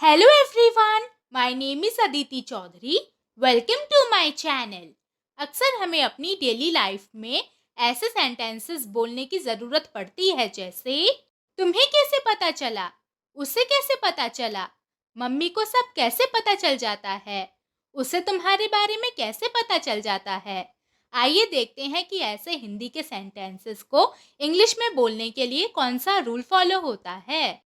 Hello everyone, my name is Aditi Chaudhary. Welcome to my channel. अक्सर हमें अपनी daily life में ऐसे सेंटेंसेस बोलने की ज़रूरत पड़ती है जैसे तुम्हें कैसे पता चला, उसे कैसे पता चला, मम्मी को सब कैसे पता चल जाता है, उसे तुम्हारे बारे में कैसे पता चल जाता है। आइए देखते हैं कि ऐसे हिंदी के सेंटेंसेस को इंग्लिश में बोलने के लिए कौन सा रूल फॉलो होता है।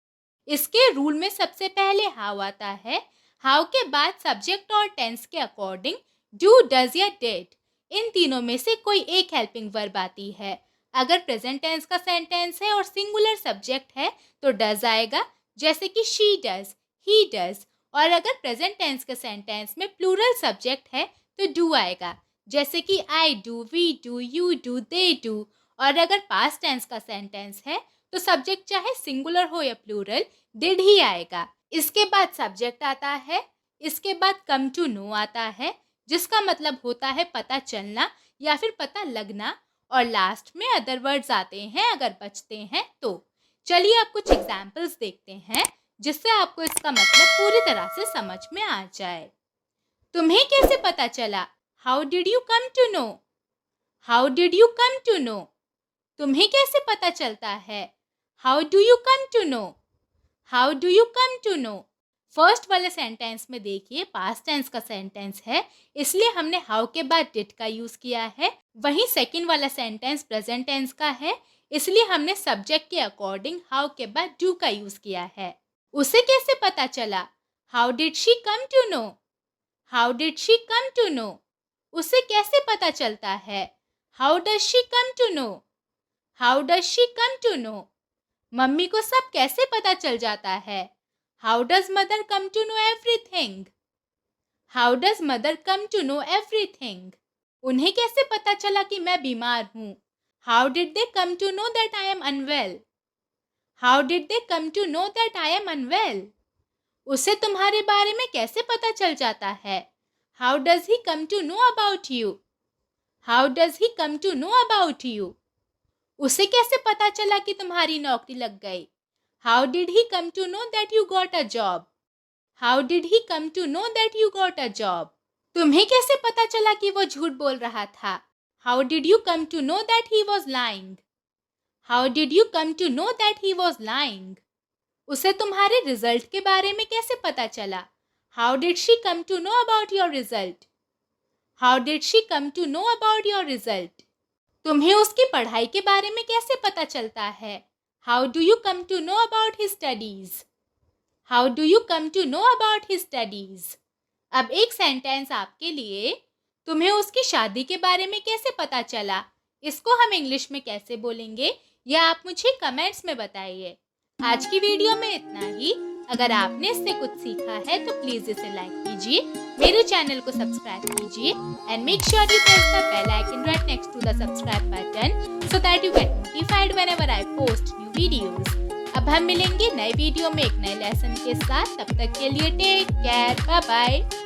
इसके रूल में सबसे पहले हाउ आता है। हाउ के बाद सब्जेक्ट और टेंस के अकॉर्डिंग डू, डज या डिड, इन तीनों में से कोई एक हेल्पिंग वर्ब आती है। अगर प्रेजेंट टेंस का सेंटेंस है और सिंगुलर सब्जेक्ट है तो डज आएगा, जैसे कि शी डज, ही डज। और अगर प्रेजेंट टेंस के सेंटेंस में प्लूरल सब्जेक्ट है तो डू आएगा, जैसे कि I do, we do, you do, they do. और अगर पास्ट टेंस का सेंटेंस है तो सब्जेक्ट चाहे सिंगुलर हो या प्लूरल, डिड ही आएगा। इसके बाद सब्जेक्ट आता है, इसके बाद कम टू नो आता है, जिसका मतलब होता है पता चलना या फिर पता लगना। और लास्ट में अदर वर्ड्स आते हैं अगर बचते हैं तो। चलिए अब कुछ एग्जाम्पल्स देखते हैं जिससे आपको इसका मतलब पूरी तरह से समझ में आ जाए। तुम्हें कैसे पता चला? How did you come to know? How did you come to know? तुम्हें कैसे पता चलता है? How do you come to know? How do you come to know? First वाले सेंटेंस में देखिए पास्ट टेंस का सेंटेंस है, इसलिए हमने हाउ के बाद डिड का यूज किया है। वहीं सेकंड वाला सेंटेंस प्रेजेंट टेंस का है, इसलिए हमने सब्जेक्ट के अकॉर्डिंग हाउ के बाद डू का यूज किया है। उसे कैसे पता चला? How did she come to know? How did she come to know? उसे कैसे पता चलता है? How does she come to know? How does she come to know? Mummy को सब कैसे पता चल जाता है? How does mother come to know everything? How does mother come to know everything? उन्हें कैसे पता चला कि मैं बीमार हूँ? How did they come to know that I am unwell? How did they come to know that I am unwell? उसे तुम्हारे बारे में कैसे पता चल जाता है? How does he come to know about you? How does he come to know about you? उसे कैसे पता चला कि तुम्हारी नौकरी लग गई? How did he come to know that you got a job? How did he come to know that you got a job? तुम्हें कैसे पता चला कि वो झूठ बोल रहा था? How did you come to know that he was lying? How did you come to know that he was lying? उसे तुम्हारे रिजल्ट के बारे में कैसे पता चला? How did she come to know about your result? How did she come to know about your result? तुम्हें उसकी पढ़ाई के बारे में कैसे पता चलता है? How do you come to know about his studies? How do you come to know about his studies? अब एक सेंटेंस आपके लिए, तुम्हें उसकी शादी के बारे में कैसे पता चला, इसको हम इंग्लिश में कैसे बोलेंगे यह आप मुझे कमेंट्स में बताइए। आज की वीडियो में इतना ही। अगर आपने इससे कुछ सीखा है तो प्लीज इसे लाइक कीजिए, मेरे चैनल को सब्सक्राइब कीजिए and make sure you press the bell icon right next to the subscribe button so that you get notified whenever I post new videos. अब हम मिलेंगे नए वीडियो में एक नए लेसन के साथ। तब तक के लिए टेक केयर, बाय बाय।